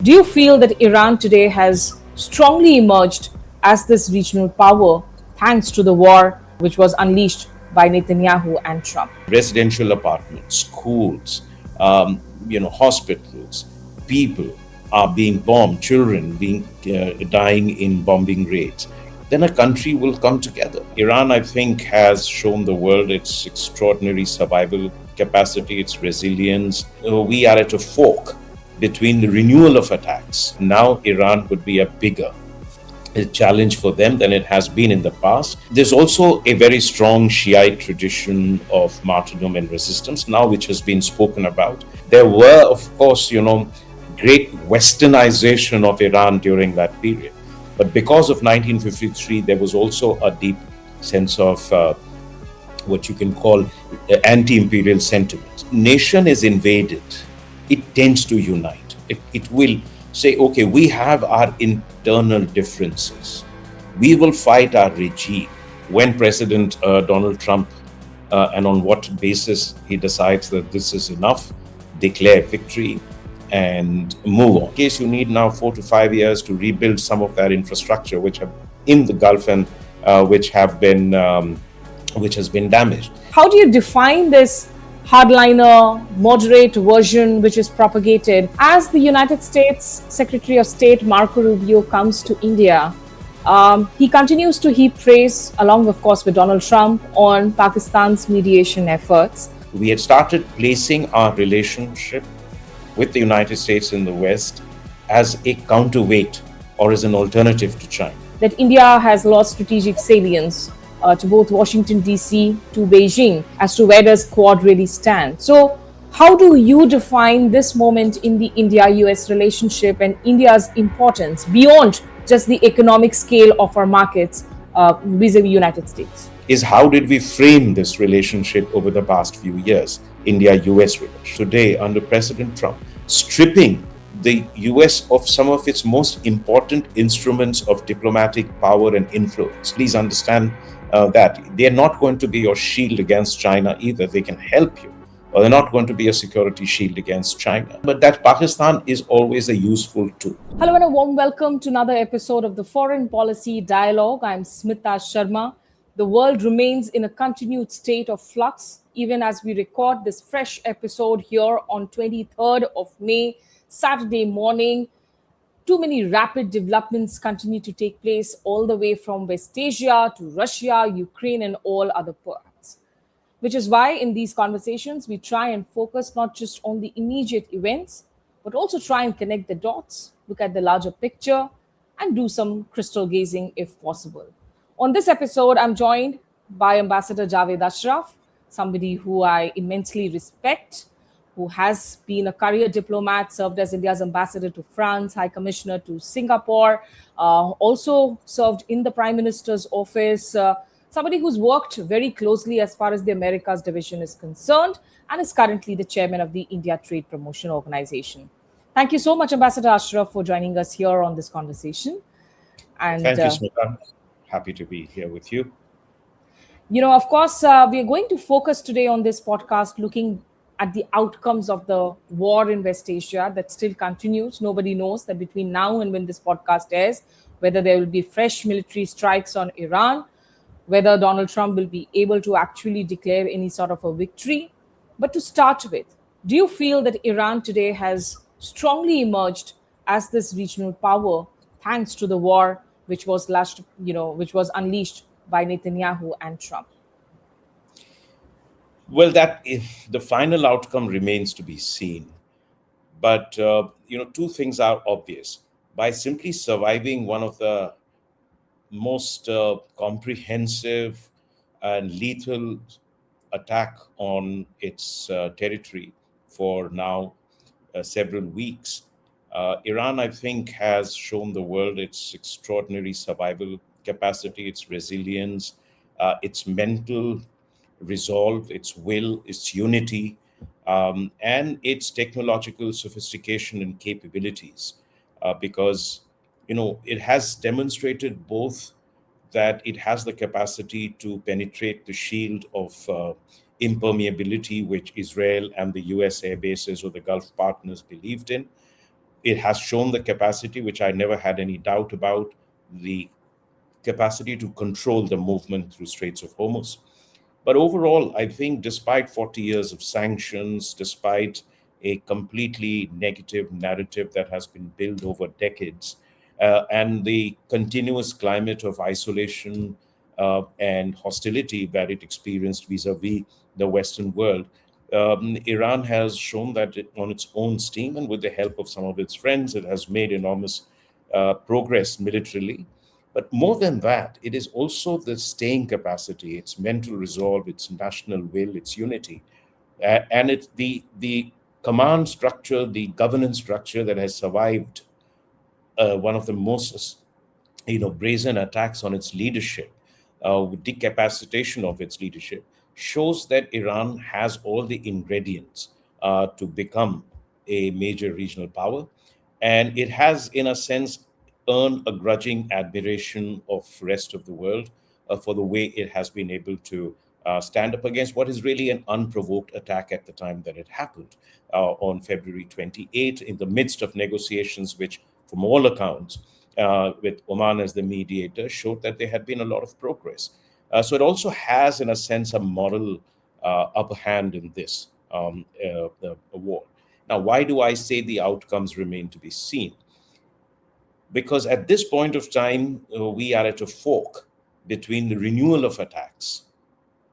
Do you feel that Iran today has strongly emerged as this regional power thanks to the war which was unleashed by Netanyahu and Trump? Residential apartments, schools, hospitals, people are being bombed, children being dying in bombing raids, then a country will come together. Iran, I think, has shown the world its extraordinary survival capacity, its resilience. We are at a fork between the renewal of attacks. Now, Iran could be a bigger a challenge for them than it has been in the past. There's also a very strong Shiite tradition of martyrdom and resistance now, which has been spoken about. There were, of course, great westernization of Iran during that period. But because of 1953, there was also a deep sense of what you can call anti-imperial sentiment. Nation is invaded, it tends to unite. It will say, okay, we have our internal differences. We will fight our regime. When President Donald Trump, and on what basis he decides that this is enough, declare victory and move on. In case you need now 4 to 5 years to rebuild some of that infrastructure which have in the Gulf and which has been damaged. How do you define this hardliner, moderate version which is propagated as the United States Secretary of State Marco Rubio comes to India? He continues to heap praise, along, of course, with Donald Trump, on Pakistan's mediation efforts. We had started placing our relationship with the United States in the West as a counterweight or as an alternative to China. That India has lost strategic salience to both Washington, D.C., to Beijing, as to where does Quad really stand. So, how do you define this moment in the India-US relationship and India's importance beyond just the economic scale of our markets vis-a-vis United States? Is how did we frame this relationship over the past few years, India-US relationship. Today, under President Trump, stripping the US of some of its most important instruments of diplomatic power and influence. Please understand that they're not going to be your shield against China either. They can help you, but they're not going to be a security shield against China. But that Pakistan is always a useful tool. Hello and a warm welcome to another episode of the Foreign Policy Dialogue. I'm Smita Sharma. The world remains in a continued state of flux, even as we record this fresh episode here on 23rd of May, Saturday morning. Too many rapid developments continue to take place all the way from West Asia to Russia, Ukraine, and all other parts. Which is why in these conversations, we try and focus not just on the immediate events, but also try and connect the dots, look at the larger picture, and do some crystal gazing if possible. On this episode, I'm joined by Ambassador Javed Ashraf, somebody who I immensely respect, who has been a career diplomat, served as India's ambassador to France, High Commissioner to Singapore, also served in the Prime Minister's office, somebody who's worked very closely as far as the Americas division is concerned, and is currently the chairman of the India Trade Promotion Organization. Thank you so much, Ambassador Ashraf, for joining us here on this conversation. And thank you, Smita. Happy to be here with you. Of course, we are going to focus today on this podcast looking at the outcomes of the war in West Asia that still continues. Nobody knows that between now and when this podcast airs, whether there will be fresh military strikes on Iran, whether Donald Trump will be able to actually declare any sort of a victory. But to start with, do you feel that Iran today has strongly emerged as this regional power thanks to the war which was unleashed by Netanyahu and Trump? Well, the final outcome remains to be seen. But, two things are obvious. By simply surviving one of the most comprehensive and lethal attack on its territory for now several weeks, Iran, I think, has shown the world its extraordinary survival capacity, its resilience, its mental resolve, its will, its unity, and its technological sophistication and capabilities. Because, it has demonstrated both that it has the capacity to penetrate the shield of impermeability, which Israel and the US air bases or the Gulf partners believed in, It has shown the capacity, which I never had any doubt about, the capacity to control the movement through Straits of Hormuz. But overall, I think despite 40 years of sanctions, despite a completely negative narrative that has been built over decades, and the continuous climate of isolation and hostility that it experienced vis-a-vis the Western world, Iran has shown that on its own steam and with the help of some of its friends, it has made enormous progress militarily. But more than that, it is also the staying capacity, its mental resolve, its national will, its unity, and it's the command structure, the governance structure that has survived one of the most brazen attacks on its leadership, decapacitation of its leadership, shows that Iran has all the ingredients to become a major regional power. And it has, in a sense, earned a grudging admiration of rest of the world for the way it has been able to stand up against what is really an unprovoked attack at the time that it happened on February 28th, in the midst of negotiations, which, from all accounts, with Oman as the mediator, showed that there had been a lot of progress. So it also has, in a sense, a moral upper hand in this the war. Now, why do I say the outcomes remain to be seen? Because at this point of time, we are at a fork between the renewal of attacks,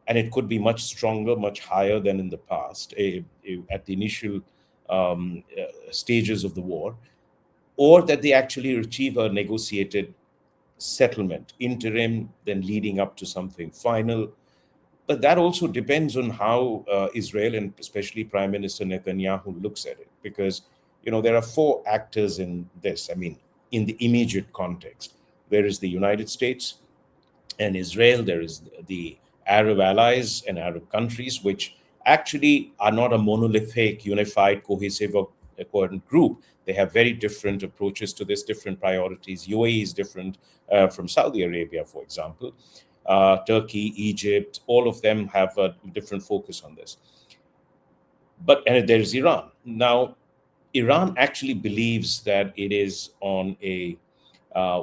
and it could be much stronger, much higher than in the past, at the initial stages of the war, or that they actually achieve a negotiated settlement, interim, then leading up to something final. But that also depends on how Israel and especially Prime Minister Netanyahu looks at it, because there are four actors in this. I mean, in the immediate context, there is the United States and Israel. There is the Arab allies and Arab countries, which actually are not a monolithic, unified, cohesive, or coherent group. They have very different approaches to this, different priorities. UAE is different from Saudi Arabia, for example. Turkey, Egypt, all of them have a different focus on this. And there's Iran. Now, Iran actually believes that it is on uh,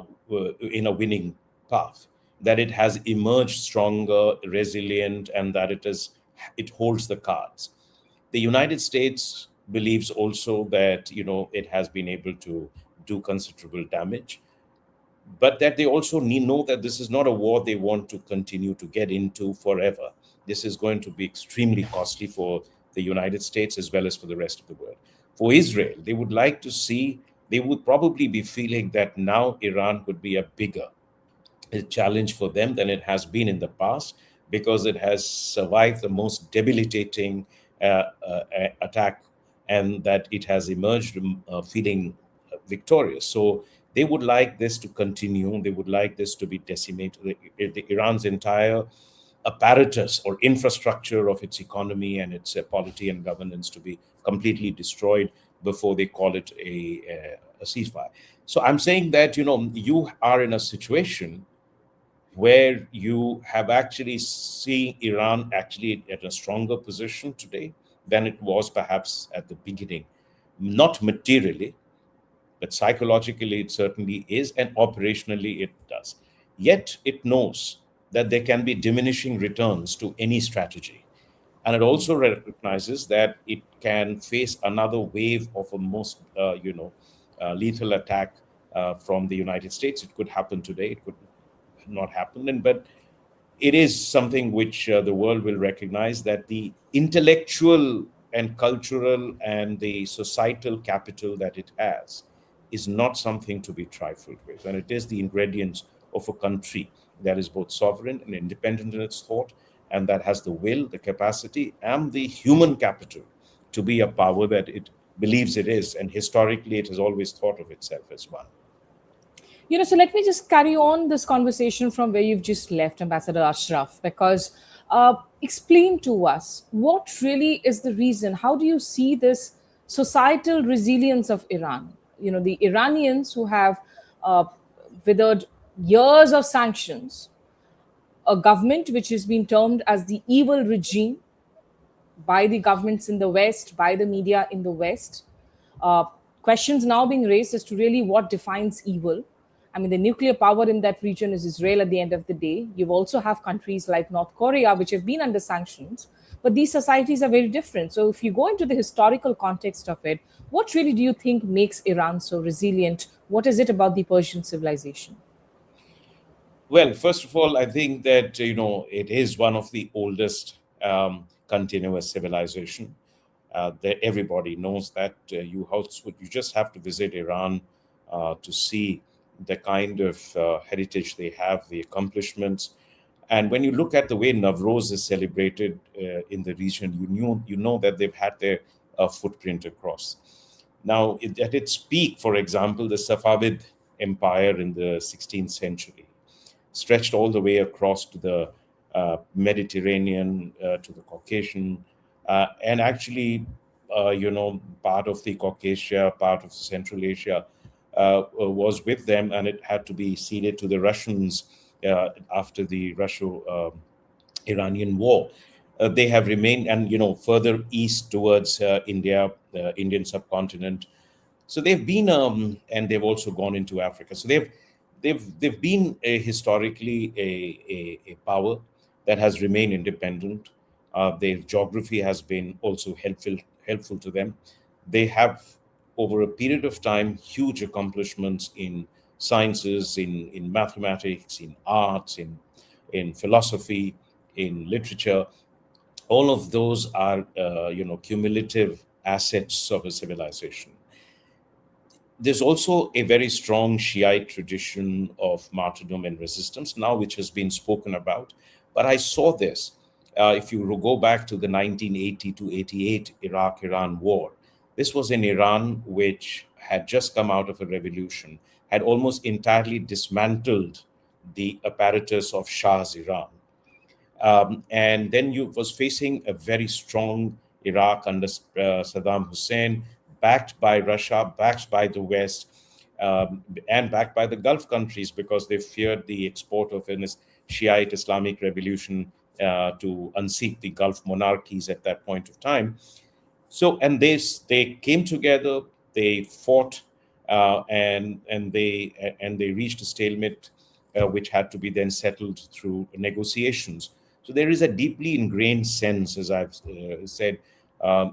in a winning path, that it has emerged stronger, resilient, and that it holds the cards. The United States believes also that it has been able to do considerable damage, but that they also know that this is not a war they want to continue to get into forever. This is going to be extremely costly for the United States as well as for the rest of the world. For Israel, they would probably be feeling that now Iran could be a bigger challenge for them than it has been in the past, because it has survived the most debilitating attack, and that it has emerged feeling victorious. So they would like this to continue. They would like this to be decimated. Iran's entire apparatus or infrastructure of its economy and its polity and governance to be completely destroyed before they call it a ceasefire. So I'm saying that you are in a situation where you have actually seen Iran actually at a stronger position today than it was perhaps at the beginning. Not materially, but psychologically it certainly is, and operationally it does. Yet it knows that there can be diminishing returns to any strategy. And it also recognizes that it can face another wave of a most, lethal attack from the United States. It could happen today. It could not happen. But it is something which the world will recognize, that the intellectual and cultural and the societal capital that it has is not something to be trifled with. And it is the ingredients of a country that is both sovereign and independent in its thought, and that has the will, the capacity, and the human capital to be a power that it believes it is. And historically, it has always thought of itself as one. So let me just carry on this conversation from where you've just left, Ambassador Ashraf, because explain to us what really is the reason. How do you see this societal resilience of Iran? The Iranians who have uh, withered years of sanctions, a government which has been termed as the evil regime by the governments in the West, by the media in the West. Uh, Questions now being raised as to really what defines evil. I mean, the nuclear power in that region is Israel at the end of the day. You also have countries like North Korea, which have been under sanctions, but these societies are very different. So, if you go into the historical context of it, what really do you think makes Iran so resilient? What is it about the Persian civilization? Well, first of all, I think that it is one of the oldest continuous civilization. That everybody knows that you just have to visit Iran to see the kind of heritage they have, the accomplishments, and when you look at the way Navroz is celebrated in the region, you know that they've had their footprint across. Now, at its peak, for example, the Safavid Empire in the 16th century stretched all the way across to the Mediterranean, to the Caucasian, and actually, part of the Caucasia, part of Central Asia was with them, and it had to be ceded to the Russians after the Russo-Iranian War. They have remained, and further east towards India, the Indian subcontinent, so they've been, and they've also gone into Africa. So they've been historically a power that has remained independent. Their geography has been also helpful to them. They have, over a period of time, huge accomplishments in sciences, in mathematics, in arts, in philosophy, in literature. All of those are cumulative assets of a civilization. There's also a very strong Shiite tradition of martyrdom and resistance now, which has been spoken about. But I saw this. If you go back to the 1980 to 88 Iraq Iran war, this was an Iran which had just come out of a revolution, had almost entirely dismantled the apparatus of Shah's Iran. And then you was facing a very strong Iraq under Saddam Hussein, backed by Russia, backed by the West, and backed by the Gulf countries because they feared the export of an Shiite Islamic revolution to unseat the Gulf monarchies at that point of time. So, and they came together, they fought, and they reached a stalemate, which had to be then settled through negotiations. So there is a deeply ingrained sense, as I've said,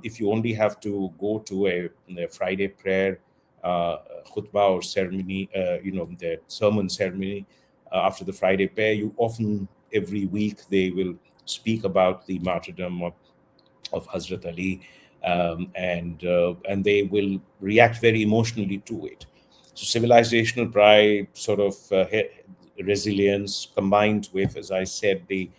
if you only have to go to a Friday prayer, khutbah or ceremony, the sermon ceremony after the Friday prayer, you often every week they will speak about the martyrdom of Hazrat Ali, and they will react very emotionally to it. So civilizational pride, sort of resilience, combined with, as I said, the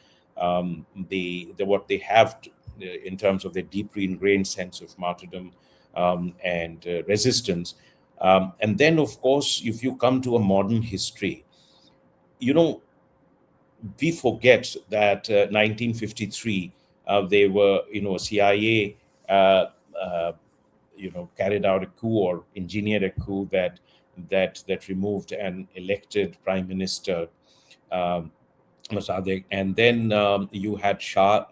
what they have in terms of their deeply ingrained sense of martyrdom and resistance. And then, of course, if you come to a modern history, you know, we forget that 1953, they were, CIA, uh, uh, carried out a coup or engineered a coup that removed an elected prime minister, um, Mossadegh, and then you had Shah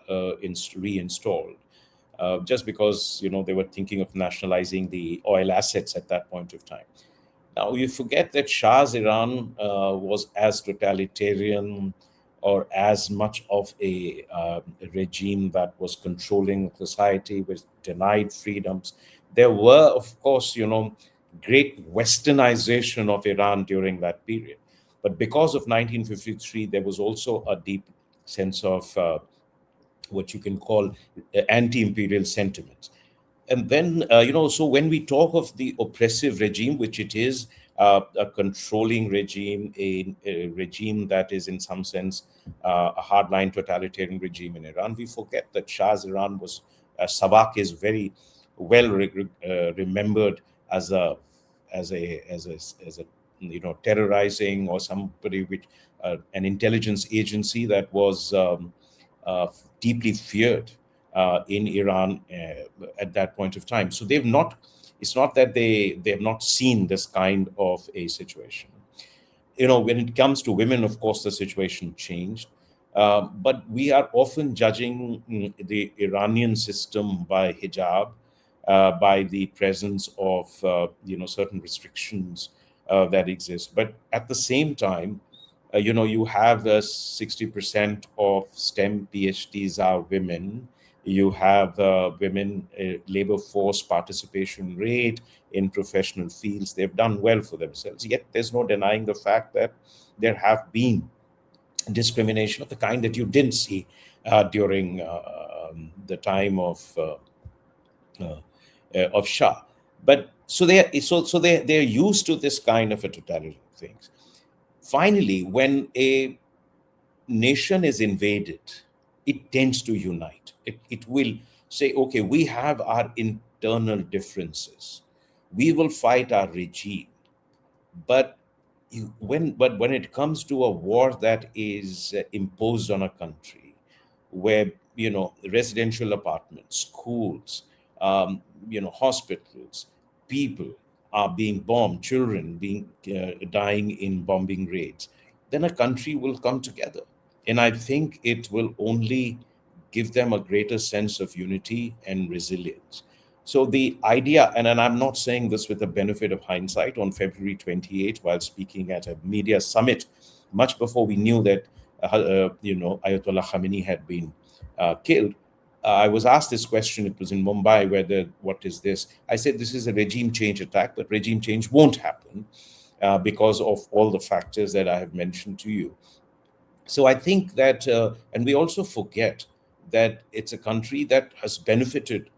reinstalled. Just because they were thinking of nationalizing the oil assets at that point of time. Now, you forget that Shah's Iran was as totalitarian or as much of a regime that was controlling society, was denied freedoms. There were, of course, great westernization of Iran during that period. But because of 1953, there was also a deep sense of what you can call anti imperial sentiments. And then, so when we talk of the oppressive regime, which it is, a controlling regime, a regime that is in some sense a hardline totalitarian regime in Iran, we forget that Shah's Iran was, Savak is very well remembered as a terrorizing or somebody which an intelligence agency that was uh, deeply feared in Iran at that point of time. So they've not. It's not that they have not seen this kind of a situation. When it comes to women, of course, the situation changed. But we are often judging the Iranian system by hijab, by the presence of certain restrictions that exist. But at the same time, you have 60% of STEM PhDs are women. You have women labor force participation rate in professional fields. They've done well for themselves. Yet there's no denying the fact that there have been discrimination of the kind that you didn't see during the time of Shah. But they're used to this kind of a totality of things. Finally, when a nation is invaded, it tends to unite. It will say, okay, we have our internal differences. We will fight our regime. But when it comes to a war that is imposed on a country, where residential apartments, schools, hospitals, people are being bombed, children being dying in bombing raids, then a country will come together, and I think it will only give them a greater sense of unity and resilience. So the idea, and I'm not saying this with the benefit of hindsight, on February 28th, while speaking at a media summit, much before we knew that Ayatollah Khamenei had been killed, I was asked this question. It was in Mumbai, what is this? I said, this is a regime change attack, but regime change won't happen because of all the factors that I have mentioned to you. So I think that, and we also forget that it's a country that has benefited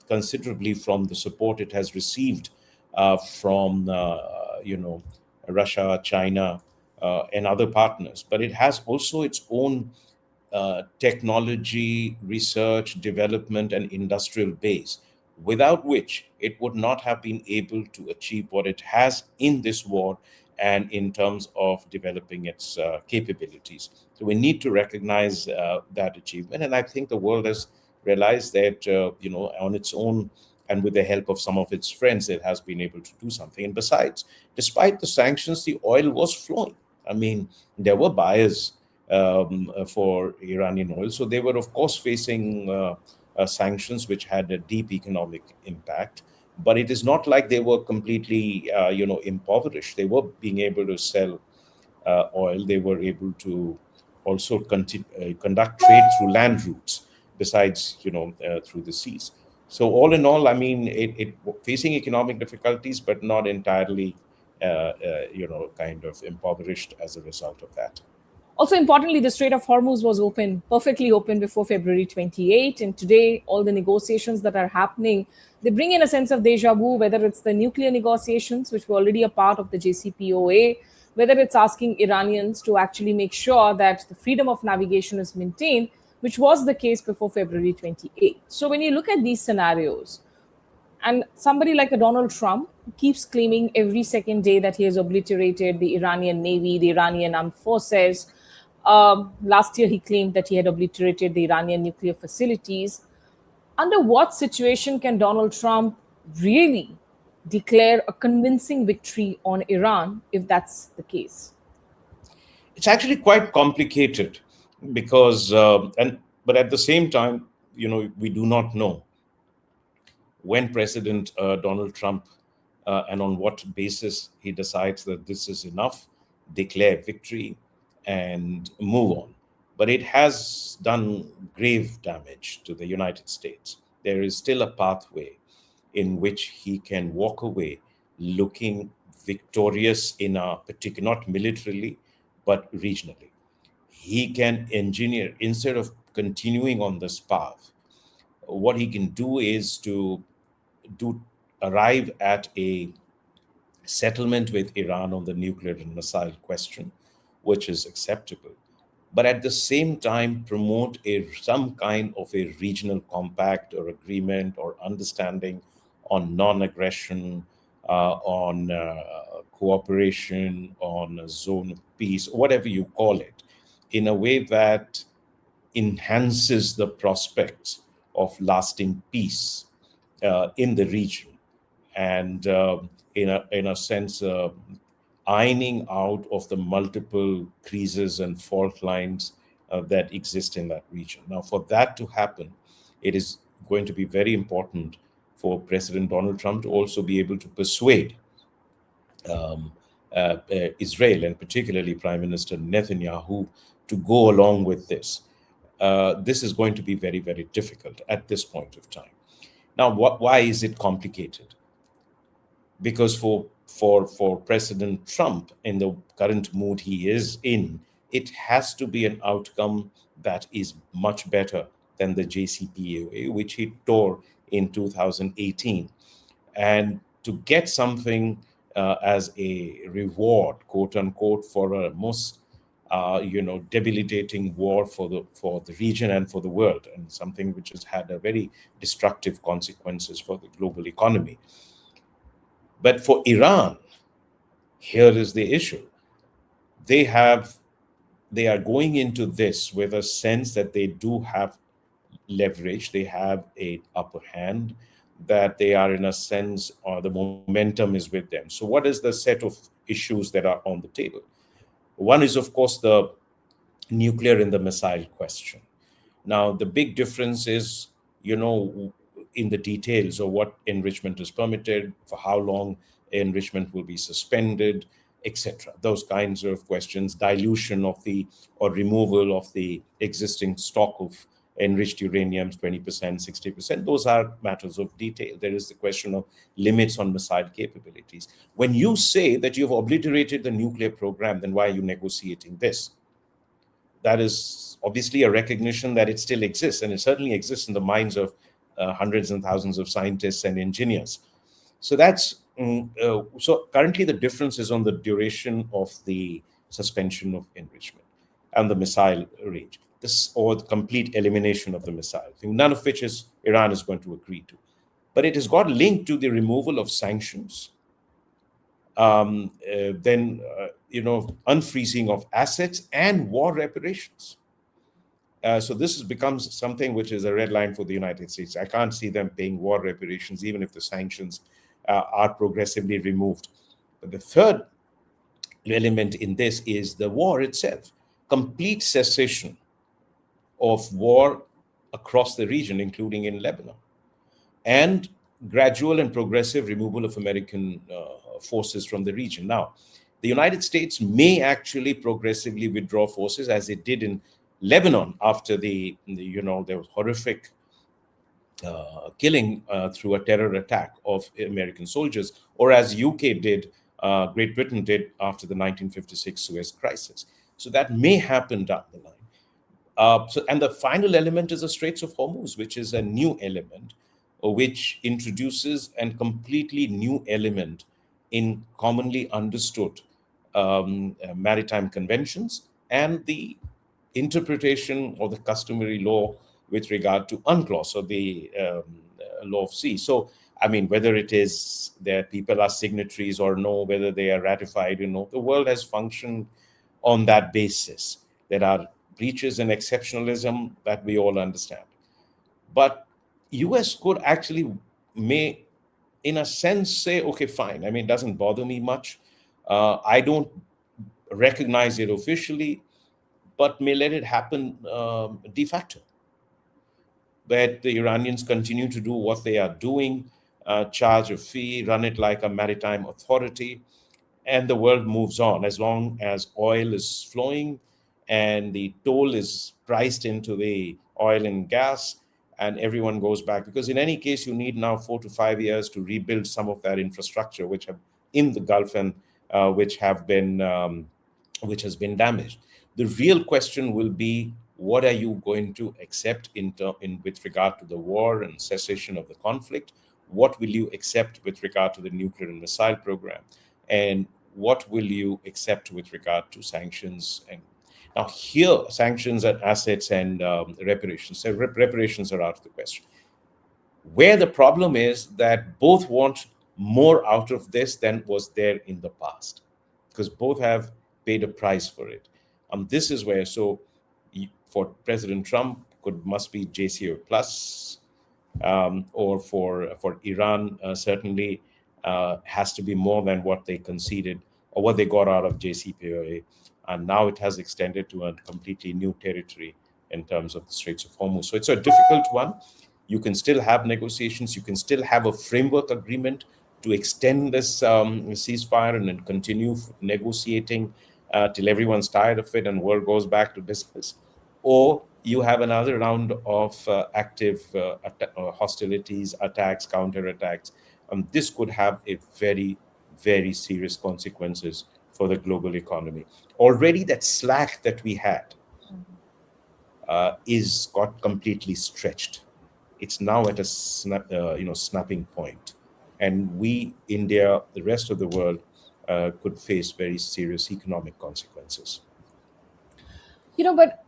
considerably from the support it has received from, Russia, China, and other partners. But it has also its own technology, research, development, and industrial base, without which it would not have been able to achieve what it has in this war and in terms of developing its capabilities. So we need to recognize that achievement. And I think the world has realized that, on its own and with the help of some of its friends, it has been able to do something. And besides, despite the sanctions, the oil was flowing. I mean, there were buyers for Iranian oil. So they were, of course, facing sanctions which had a deep economic impact. But it is not like they were completely, impoverished. They were being able to sell oil. They were able to also conduct trade through land routes, besides, through the seas. So all in all, I mean, it facing economic difficulties, but not entirely, kind of impoverished as a result of that. Also, importantly, the Strait of Hormuz was open, perfectly open before February 28. And today, all the negotiations that are happening, they bring in a sense of deja vu, whether it's the nuclear negotiations, which were already a part of the JCPOA, whether it's asking Iranians to actually make sure that the freedom of navigation is maintained, which was the case before February 28. So when you look at these scenarios, and somebody like a Donald Trump keeps claiming every second day that he has obliterated the Iranian Navy, the Iranian armed forces. Last year, he claimed that he had obliterated the Iranian nuclear facilities. Under what situation can Donald Trump really declare a convincing victory on Iran if that's the case? It's actually quite complicated because, but at the same time, we do not know when President Donald Trump, and on what basis he decides that this is enough, declare victory, and move on. But it has done grave damage to the United States. There is still a pathway in which he can walk away looking victorious in a particular, not militarily, but regionally. He can engineer, instead of continuing on this path, what he can do is to do arrive at a settlement with Iran on the nuclear and missile question, which is acceptable, but at the same time promote some kind of a regional compact or agreement or understanding on non-aggression, on cooperation, on a zone of peace, whatever you call it, in a way that enhances the prospects of lasting peace in the region, and in a sense, ironing out of the multiple creases and fault lines that exist in that region. Now, for that to happen, it is going to be very important for President Donald Trump to also be able to persuade um, Israel, and particularly Prime Minister Netanyahu, to go along with this. This is going to be very, very difficult at this point of time. Now, why is it complicated? Because for President Trump, in the current mood he is in, it has to be an outcome that is much better than the JCPOA, which he tore in 2018. And to get something as a reward, quote unquote, for a most debilitating war for the region and for the world, and something which has had a very destructive consequences for the global economy. But for Iran, here is the issue. They are going into this with a sense that they do have leverage, they have a upper hand, that they are in a sense, or the momentum is with them. So what is the set of issues that are on the table? One is, of course, the nuclear and the missile question. Now, the big difference is, in the details of what enrichment is permitted, for how long enrichment will be suspended, etc. Those kinds of questions, dilution of the or removal of the existing stock of enriched uranium, 20%, 60%, those are matters of detail. There is the question of limits on missile capabilities. When you say that you've obliterated the nuclear program, then why are you negotiating this? That is obviously a recognition that it still exists, and it certainly exists in the minds of hundreds and thousands of scientists and engineers. So so currently the difference is on the duration of the suspension of enrichment and the missile range, this or the complete elimination of the missile thing, none of which is Iran is going to agree to. But it has got linked to the removal of sanctions, then unfreezing of assets and war reparations. So this becomes something which is a red line for the United States. I can't see them paying war reparations, even if the sanctions are progressively removed. But the third element in this is the war itself, complete cessation of war across the region, including in Lebanon, and gradual and progressive removal of American forces from the region. Now, the United States may actually progressively withdraw forces, as it did in Lebanon after there was horrific killing through a terror attack of American soldiers, or as UK did, Great Britain did after the 1956 Suez Crisis. So that may happen down the line. And the final element is the Straits of Hormuz, which is a new element, which introduces a completely new element in commonly understood maritime conventions and the interpretation of the customary law with regard to UNCLOS, or the law of sea. So, I mean, whether it is that people are signatories or no, whether they are ratified, the world has functioned on that basis. There are breaches and exceptionalism that we all understand. But US could actually may, in a sense, say, okay, fine. I mean, it doesn't bother me much. I don't recognize it officially, but may let it happen de facto. That the Iranians continue to do what they are doing, charge a fee, run it like a maritime authority, and the world moves on as long as oil is flowing and the toll is priced into the oil and gas, and everyone goes back. Because in any case, you need now 4 to 5 years to rebuild some of that infrastructure which have in the Gulf and which has been damaged. The real question will be, what are you going to accept in with regard to the war and cessation of the conflict? What will you accept with regard to the nuclear and missile program? And what will you accept with regard to sanctions? And now here, sanctions and assets and reparations. So reparations are out of the question. Where the problem is that both want more out of this than was there in the past, because both have paid a price for it. This is where, so for President Trump, must be JCPOA plus, or for Iran, certainly has to be more than what they conceded or what they got out of JCPOA. And now it has extended to a completely new territory in terms of the Straits of Hormuz. So it's a difficult one. You can still have negotiations. You can still have a framework agreement to extend this ceasefire and then continue negotiating till everyone's tired of it and world goes back to business. Or you have another round of active hostilities, attacks, counterattacks. This could have a very, very serious consequences for the global economy. Already, that slack that we had is got completely stretched. It's now at a snapping point, and we, India, the rest of the world, could face very serious economic consequences. But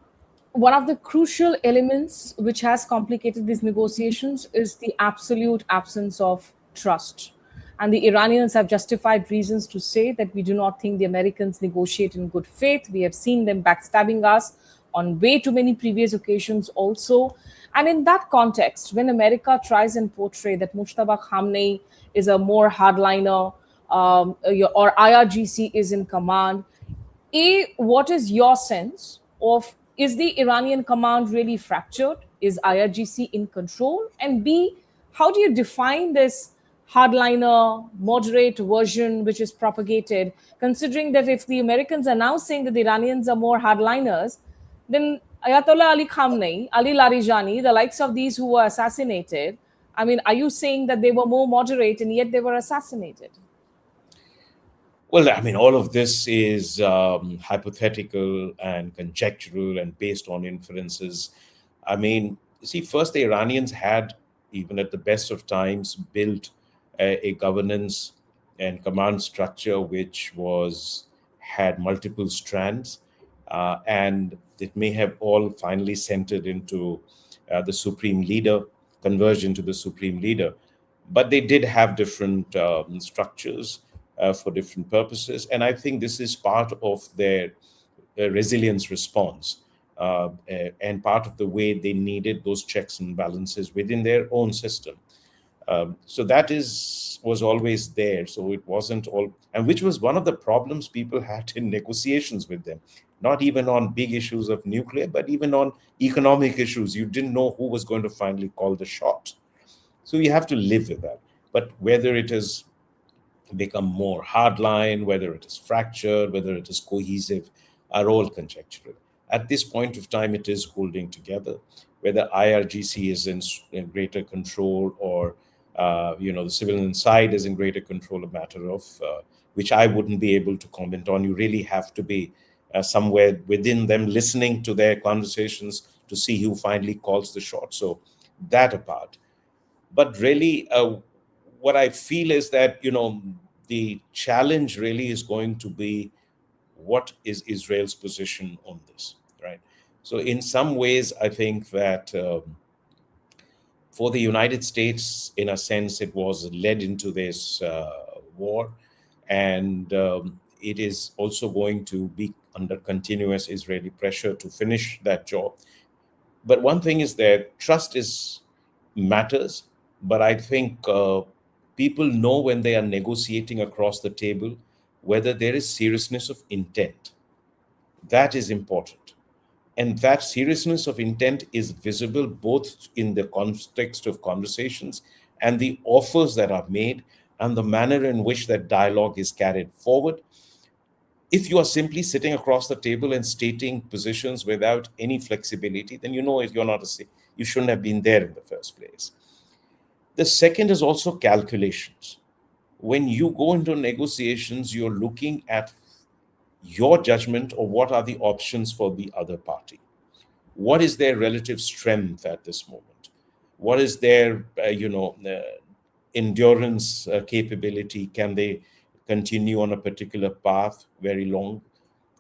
one of the crucial elements which has complicated these negotiations is the absolute absence of trust. And the Iranians have justified reasons to say that we do not think the Americans negotiate in good faith. We have seen them backstabbing us on way too many previous occasions also. And in that context, when America tries and portray that Mujtaba Khamenei is a more hardliner, or IRGC is in command, what is your sense of, is the Iranian command really fractured? Is IRGC in control? And B, how do you define this hardliner, moderate version which is propagated, considering that if the Americans are now saying that the Iranians are more hardliners, then Ayatollah Ali Khamenei, Ali Larijani, the likes of these who were assassinated, I mean, are you saying that they were more moderate and yet they were assassinated? Well, I mean, all of this is hypothetical and conjectural and based on inferences. I mean, see, first, the Iranians had, even at the best of times, built a governance and command structure which was had multiple strands, and it may have all finally centered into the supreme leader, converged into the supreme leader. But they did have different structures for different purposes. And I think this is part of their resilience response and part of the way they needed those checks and balances within their own system. So that is was always there. So it wasn't all, and which was one of the problems people had in negotiations with them. Not even on big issues of nuclear, but even on economic issues. You didn't know who was going to finally call the shot. So you have to live with that. But whether it has become more hardline, whether it is fractured, whether it is cohesive, are all conjectural. At this point of time, it is holding together. Whether IRGC is in greater control or the civilian side is in greater control, a matter of which I wouldn't be able to comment on. You really have to be somewhere within them, listening to their conversations to see who finally calls the shot. So that apart. But really, what I feel is that, the challenge really is going to be what is Israel's position on this, right? So in some ways, I think that for the United States, in a sense, it was led into this war, and it is also going to be under continuous Israeli pressure to finish that job. But one thing is that trust is matters, but I think people know when they are negotiating across the table whether there is seriousness of intent. That is important. And that seriousness of intent is visible both in the context of conversations and the offers that are made and the manner in which that dialogue is carried forward. If you are simply sitting across the table and stating positions without any flexibility, then you're not you shouldn't have been there in the first place. The second is also calculations. When you go into negotiations, you're looking at your judgment of what are the options for the other party. What is their relative strength at this moment? What is their, endurance capability? Can they continue on a particular path very long?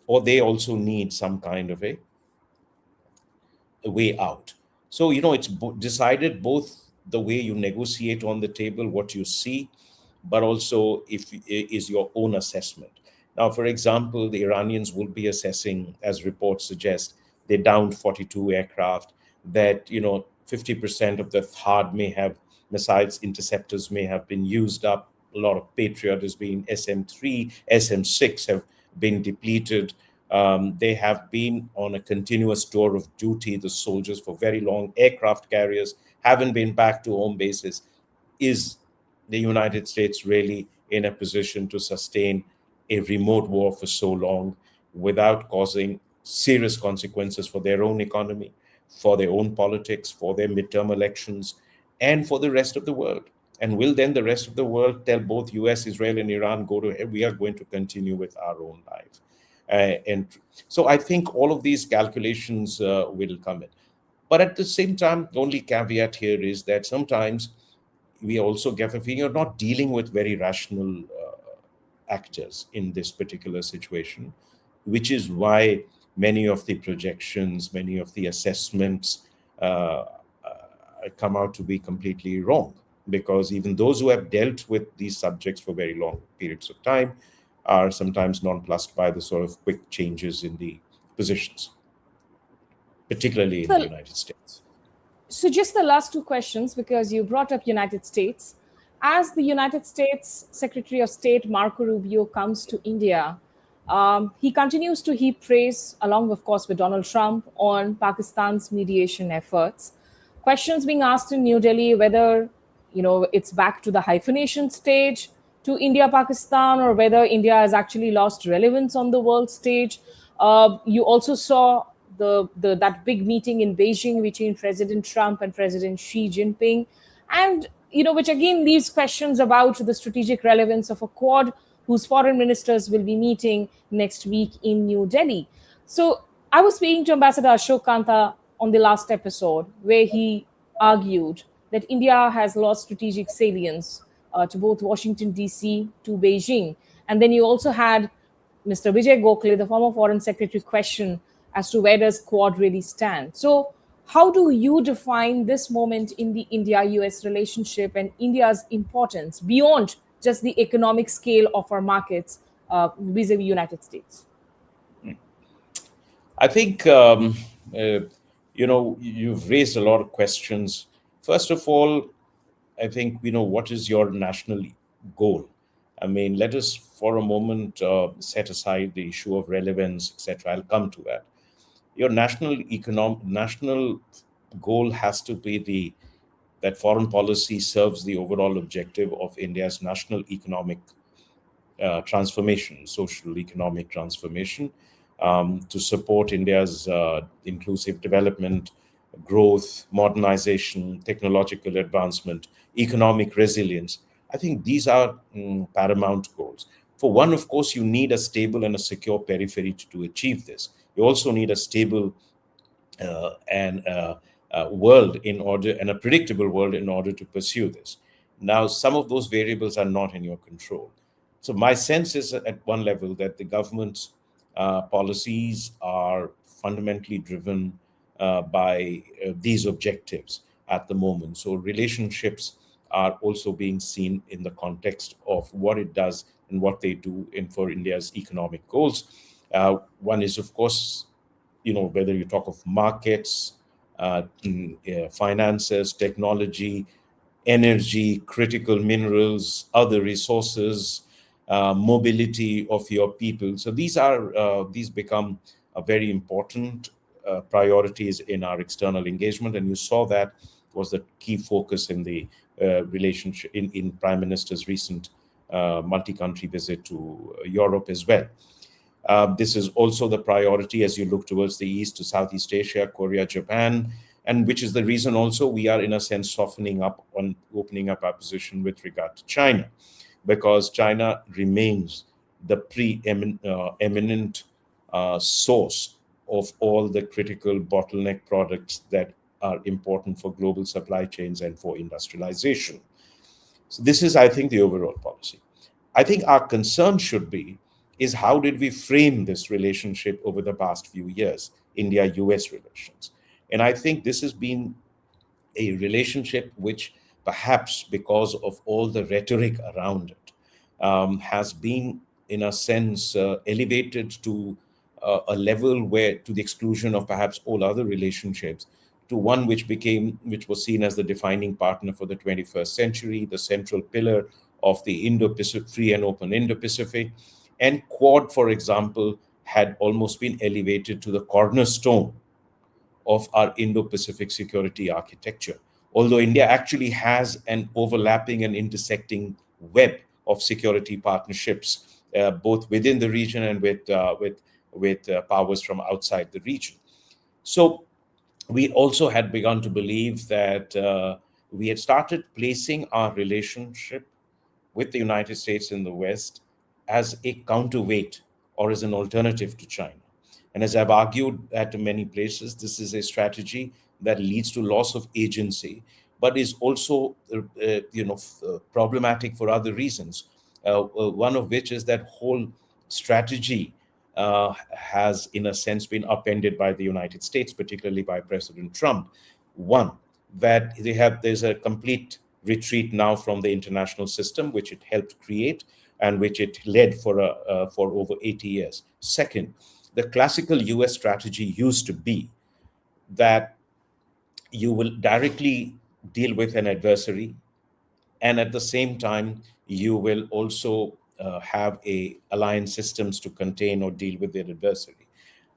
Or they also need some kind of a way out. So, it's decided both the way you negotiate on the table, what you see, but also if is your own assessment. Now, for example, the Iranians will be assessing, as reports suggest, they downed 42 aircraft, that, 50% of the THAAD may have missiles interceptors may have been used up. A lot of Patriot has been SM-3, SM-6 have been depleted. They have been on a continuous tour of duty, the soldiers, for very long. Aircraft carriers haven't been back to home bases. Is the United States really in a position to sustain a remote war for so long without causing serious consequences for their own economy, for their own politics, for their midterm elections, and for the rest of the world? And will then the rest of the world tell both US, Israel, and Iran, go to hell, we are going to continue with our own life? And so I think all of these calculations will come in. But at the same time, the only caveat here is that sometimes we also get a feeling you're not dealing with very rational actors in this particular situation, which is why many of the projections, many of the assessments come out to be completely wrong. Because even those who have dealt with these subjects for very long periods of time are sometimes nonplussed by the sort of quick changes in the positions, particularly in the So, United States. so just the last two questions, because you brought up United States. As the United States Secretary of State Marco Rubio comes to India, he continues to heap praise, along, of course, with Donald Trump, on Pakistan's mediation efforts. Questions being asked in New Delhi whether it's back to the hyphenation stage to India Pakistan, or whether India has actually lost relevance on the world stage. You also saw the that big meeting in Beijing between President Trump and President Xi Jinping, and which again leaves questions about the strategic relevance of a Quad whose foreign ministers will be meeting next week in New Delhi. So I was speaking to Ambassador Ashok Kanta on the last episode, where he argued that India has lost strategic salience to both Washington, D.C., to Beijing. And then you also had Mr. Vijay Gokhale, the former foreign secretary, question as to where does Quad really stand. So how do you define this moment in the India-US relationship and India's importance beyond just the economic scale of our markets vis-a-vis United States? I think you've raised a lot of questions. First of all, I think what is your national goal? I mean, let us for a moment set aside the issue of relevance, etc. I'll come to that. Your national goal has to be that foreign policy serves the overall objective of India's national economic transformation, social economic transformation, to support India's inclusive development, growth, modernization, technological advancement, economic resilience. I think these are paramount goals. For one, of course, you need a stable and a secure periphery to achieve this. You also need a stable and world in order, and a predictable world in order to pursue this. Now, some of those variables are not in your control. So my sense is at one level that the government's policies are fundamentally driven by these objectives at the moment. So relationships are also being seen in the context of what it does and what they do for India's economic goals. One is, of course, whether you talk of markets, finances, technology, energy, critical minerals, other resources, mobility of your people. So these become a very important priorities in our external engagement, and you saw that was the key focus in the relationship in Prime Minister's recent multi-country visit to Europe as well. This is also the priority as you look towards the east to Southeast Asia, Korea, Japan, and which is the reason also we are in a sense softening up on opening up our position with regard to China, because China remains the eminent source of all the critical bottleneck products that are important for global supply chains and for industrialization. So this is, I think, the overall policy. I think our concern should be is how did we frame this relationship over the past few years, India-US relations. And I think this has been a relationship which perhaps because of all the rhetoric around it has been in a sense elevated to a level where to the exclusion of perhaps all other relationships, to one which was seen as the defining partner for the 21st century, the central pillar of the Indo-Pacific, free and open Indo-Pacific. And Quad, for example, had almost been elevated to the cornerstone of our Indo-Pacific security architecture, although India actually has an overlapping and intersecting web of security partnerships, both within the region and with powers from outside the region. So we also had begun to believe that we had started placing our relationship with the United States in the West as a counterweight or as an alternative to China. And as I've argued at many places, this is a strategy that leads to loss of agency, but is also, problematic for other reasons. One of which is that whole strategy has, in a sense, been upended by the United States, particularly by President Trump. One, that there's a complete retreat now from the international system, which it helped create and which it led for over 80 years. Second, the classical US strategy used to be that you will directly deal with an adversary, and at the same time you will also have a alliance systems to contain or deal with their adversary.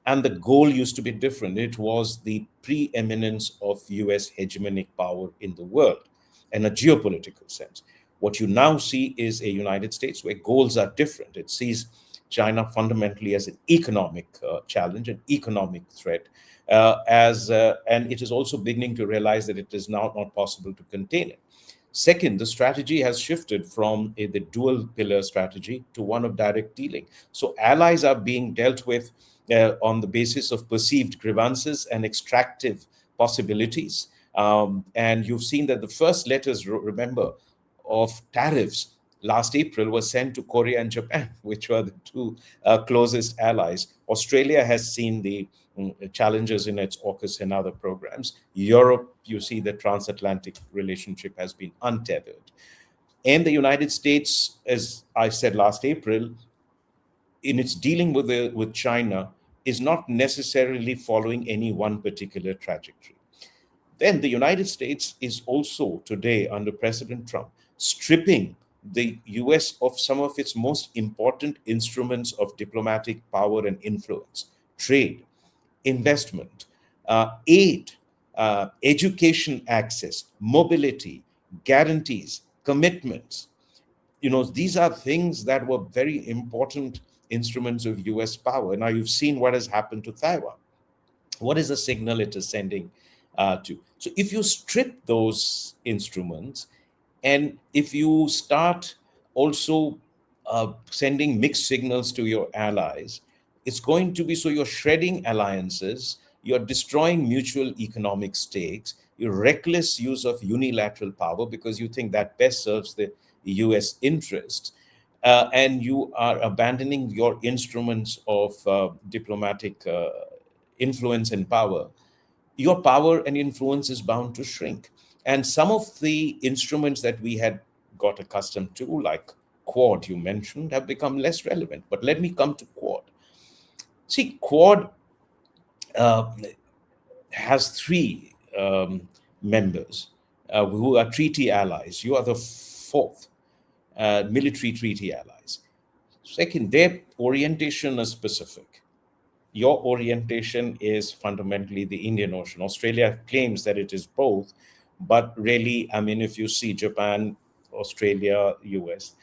And the goal used to be different. It was the preeminence of US hegemonic power in the world in a geopolitical sense. What you now see is a United States where goals are different. It sees China fundamentally as an economic challenge, an economic threat, and it is also beginning to realize that it is now not possible to contain it. Second, the strategy has shifted from the dual pillar strategy to one of direct dealing. So allies are being dealt with on the basis of perceived grievances and extractive possibilities. And you've seen that the first letters, remember, of tariffs last April was sent to Korea and Japan, which were the two closest allies. Australia has seen the challenges in its AUKUS and other programs. Europe, you see the transatlantic relationship has been untethered. And the United States, as I said last April, in its dealing with China, is not necessarily following any one particular trajectory. Then the United States is also today, under President Trump, stripping the US of some of its most important instruments of diplomatic power and influence: trade, investment, aid, education access, mobility, guarantees, commitments. These are things that were very important instruments of US power. Now you've seen what has happened to Taiwan. What is the signal it is sending to? So if you strip those instruments, and if you start also sending mixed signals to your allies, it's going to be, so you're shredding alliances, you're destroying mutual economic stakes, your reckless use of unilateral power because you think that best serves the US interests, and you are abandoning your instruments of diplomatic influence and power. Your power and influence is bound to shrink. And some of the instruments that we had got accustomed to, like Quad, you mentioned, have become less relevant. But let me come to Quad. See, Quad uh, has three members who are treaty allies. You are the fourth, military treaty allies. Second, their orientation is specific. Your orientation is fundamentally the Indian Ocean. Australia claims that it is both, but really, I mean, if you see Japan, Australia, US,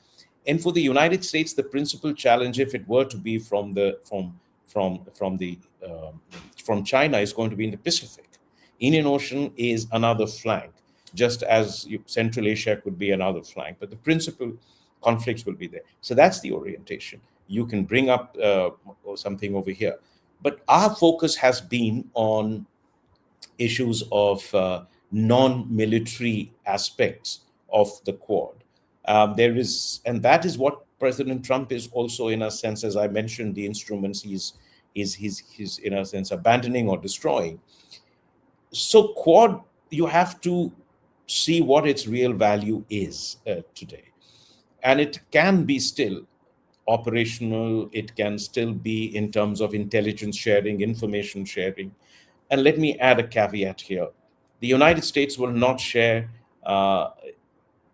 and for the United States, the principal challenge, if it were to be from from China, is going to be in the Pacific. Indian Ocean is another flank, just as Central Asia could be another flank, but the principal conflicts will be there. So that's the orientation. You can bring up something over here, but our focus has been on issues of non-military aspects of the Quad. And that is what President Trump is also, in a sense, as I mentioned, the instruments he's in a sense abandoning or destroying. So Quad, you have to see what its real value is today, and it can be still operational, it can still be in terms of intelligence sharing, information sharing. And let me add a caveat here: the United States will not share uh,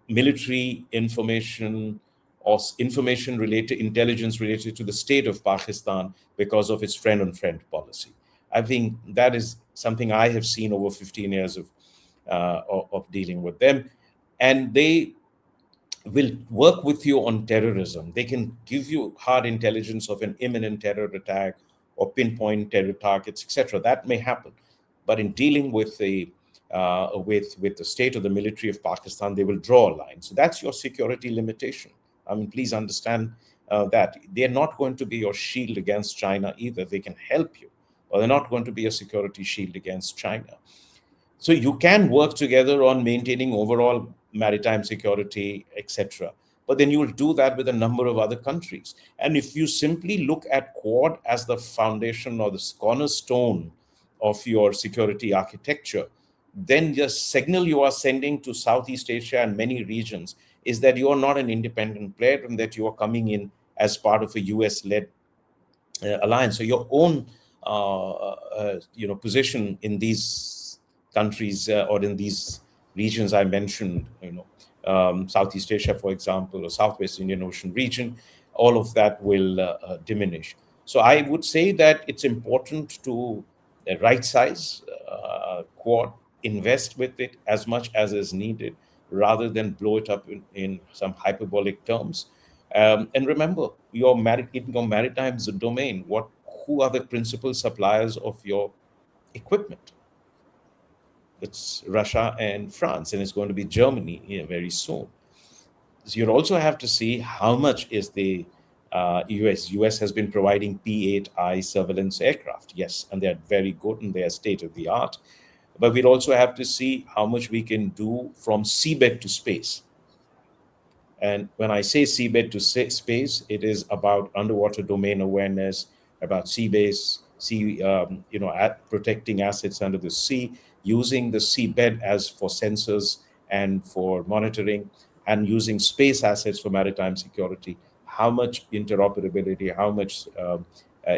military information or information related, intelligence related to the state of Pakistan because of its friend on friend policy. I think that is something I have seen over 15 years of of dealing with them. And they will work with you on terrorism. They can give you hard intelligence of an imminent terror attack or pinpoint terror targets, etc. That may happen, but in dealing with the state or the military of Pakistan, they will draw a line. So that's your security limitation. I mean, please understand that they're not going to be your shield against China either. They can help you, but they're not going to be a security shield against China. So you can work together on maintaining overall maritime security, etc. But then you will do that with a number of other countries. And if you simply look at Quad as the foundation or the cornerstone of your security architecture, then the signal you are sending to Southeast Asia and many regions is that you are not an independent player and that you are coming in as part of a US-led alliance. So your own position in these countries or in these regions I mentioned, Southeast Asia, for example, or Southwest Indian Ocean region, all of that will diminish. So I would say that it's important to right size Quad, invest with it as much as is needed, rather than blow it up in some hyperbolic terms. And remember, in your maritime domain, who are the principal suppliers of your equipment? It's Russia and France, and it's going to be Germany very soon. So you also have to see how much is the US. US has been providing P-8I surveillance aircraft, yes, and they are very good and they are state of the art. But we'd also have to see how much we can do from seabed to space. And when I say seabed to space, it is about underwater domain awareness, about sea base, protecting assets under the sea, using the seabed as for sensors and for monitoring, and using space assets for maritime security. How much interoperability, how much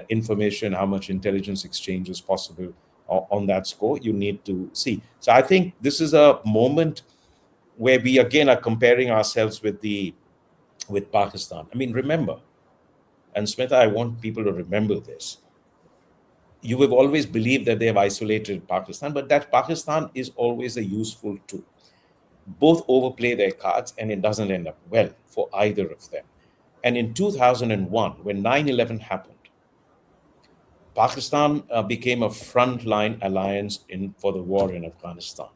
information, how much intelligence exchange is possible on that score, you need to see. So I think this is a moment where we again are comparing ourselves with Pakistan. I mean, remember, and Smita, I want people to remember this. You have always believed that they have isolated Pakistan, but that Pakistan is always a useful tool. Both overplay their cards, and it doesn't end up well for either of them. And in 2001, when 9/11 happened, Pakistan became a frontline alliance for the war in Afghanistan,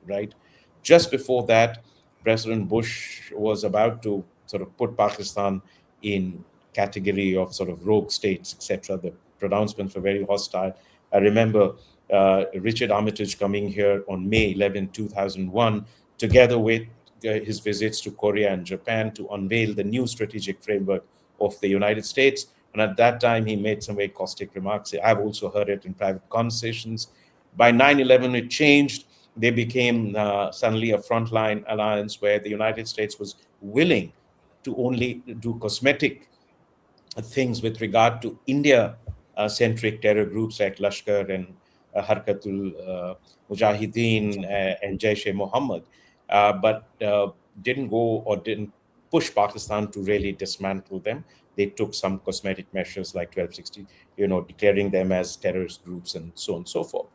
right? Just before that, President Bush was about to sort of put Pakistan in category of sort of rogue states, etc. The pronouncements were very hostile. I remember Richard Armitage coming here on May 11, 2001, together with his visits to Korea and Japan to unveil the new strategic framework of the United States. And at that time, he made some very caustic remarks. I've also heard it in private conversations. By 9/11, it changed. They became suddenly a frontline alliance where the United States was willing to only do cosmetic things with regard to India-centric terror groups like Lashkar and Harkatul Mujahideen and Jaish-e-Mohammed, but didn't go or didn't push Pakistan to really dismantle them. They took some cosmetic measures like 1260, declaring them as terrorist groups and so on and so forth.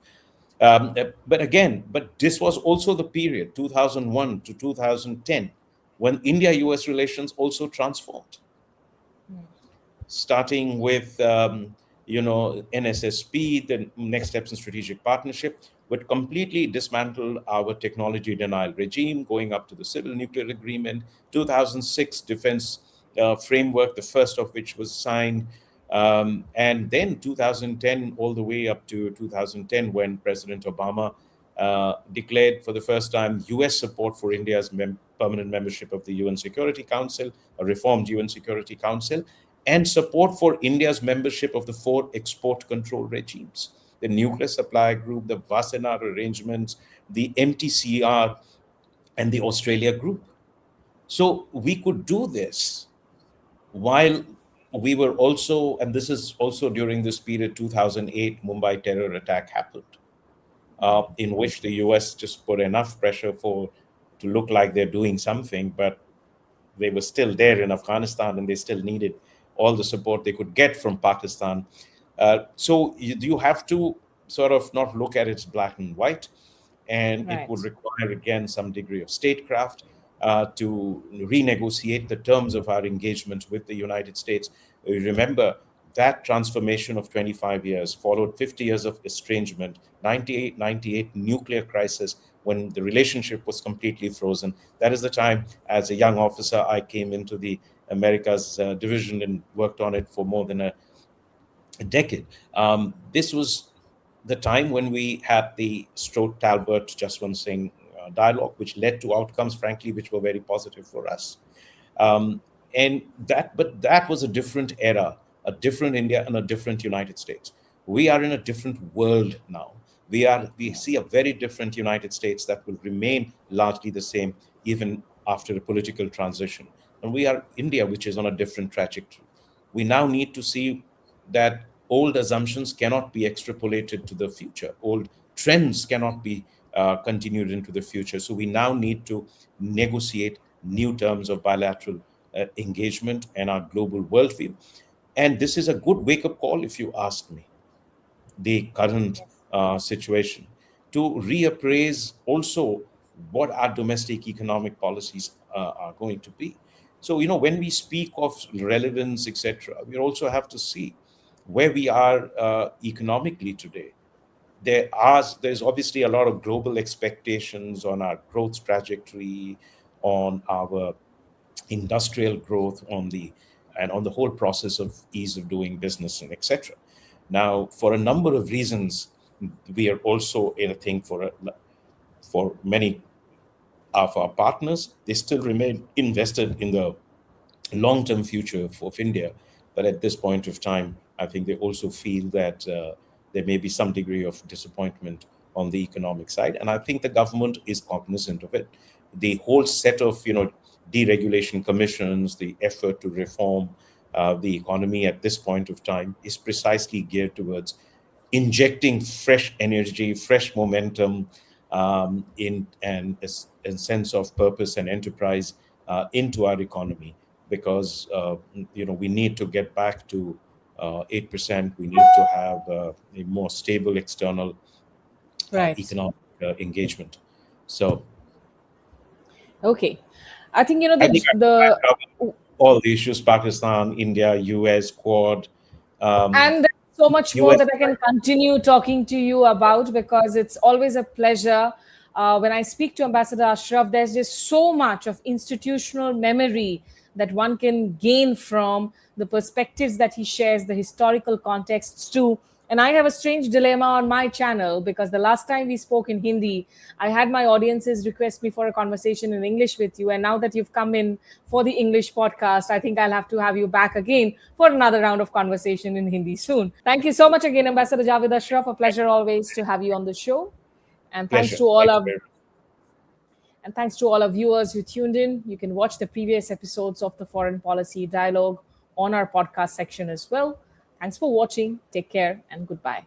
But this was also the period, 2001 to 2010, when India-US relations also transformed, starting with NSSP, the next steps in strategic partnership, would completely dismantle our technology denial regime, going up to the civil nuclear agreement, 2006 defense framework, the first of which was signed, and then 2010 all the way up to 2010 when President Obama declared for the first time US support for India's permanent membership of the UN Security Council, a reformed UN Security Council, and support for India's membership of the 4 export control regimes: the Nuclear Supply Group, the Wassenaar Arrangements, the MTCR, and the Australia Group. So we could do this while we were also, and this is also during this period, 2008 Mumbai terror attack happened, in which the US just put enough pressure to look like they're doing something, but they were still there in Afghanistan and they still needed all the support they could get from Pakistan. So you have to sort of not look at it black and white. and it would Right. require again some degree of statecraft to renegotiate the terms of our engagement with the United States. Remember, that transformation of 25 years followed 50 years of estrangement, 98 nuclear crisis, when the relationship was completely frozen. That is the time, as a young officer, I came into the Americas division and worked on it for more than a decade. This was the time when we had the Strout Talbot Jaswant Singh dialogue, which led to outcomes, frankly, which were very positive for us. Um, but that was a different era, a different India, and a different United States. We are in a different world now. We see a very different United States that will remain largely the same even after a political transition. And we are India, which is on a different trajectory. We now need to see that old assumptions cannot be extrapolated to the future. Old trends cannot be continued into the future. So we now need to negotiate new terms of bilateral engagement and our global worldview. And this is a good wake up call, if you ask me, the current situation, to reappraise also what our domestic economic policies are going to be. So, when we speak of relevance, etc., we also have to see where we are economically today. There's obviously a lot of global expectations on our growth trajectory, on our industrial growth, on the whole process of ease of doing business, and etc. Now, for a number of reasons, we are also in a thing for many of our partners. They still remain invested in the long-term future of India. But at this point of time, I think they also feel that there may be some degree of disappointment on the economic side, and I think the government is cognizant of it. The whole set of deregulation commissions, the effort to reform the economy at this point of time is precisely geared towards injecting fresh energy, fresh momentum, a sense of purpose and enterprise into our economy, because we need to get back to 8%. We need to have a more stable external Right. economic engagement. So Okay. I think I think the I've covered all the issues: Pakistan, India, US, Quad, and there's so much more US. that I can continue talking to you about, because it's always a pleasure. When I speak to Ambassador Ashraf, there's just so much of institutional memory that one can gain from the perspectives that he shares, the historical contexts too. And I have a strange dilemma on my channel, because the last time we spoke in Hindi, I had my audiences request me for a conversation in English with you. And now that you've come in for the English podcast, I think I'll have to have you back again for another round of conversation in Hindi soon. Thank you so much again, Ambassador Javed Ashraf. A pleasure always to have you on the show. And thanks Pleasure. to all Thank you of very much. and thanks to all our viewers who tuned in. You can watch the previous episodes of the Foreign Policy Dialogue on our podcast section as well. Thanks for watching. Take care and goodbye.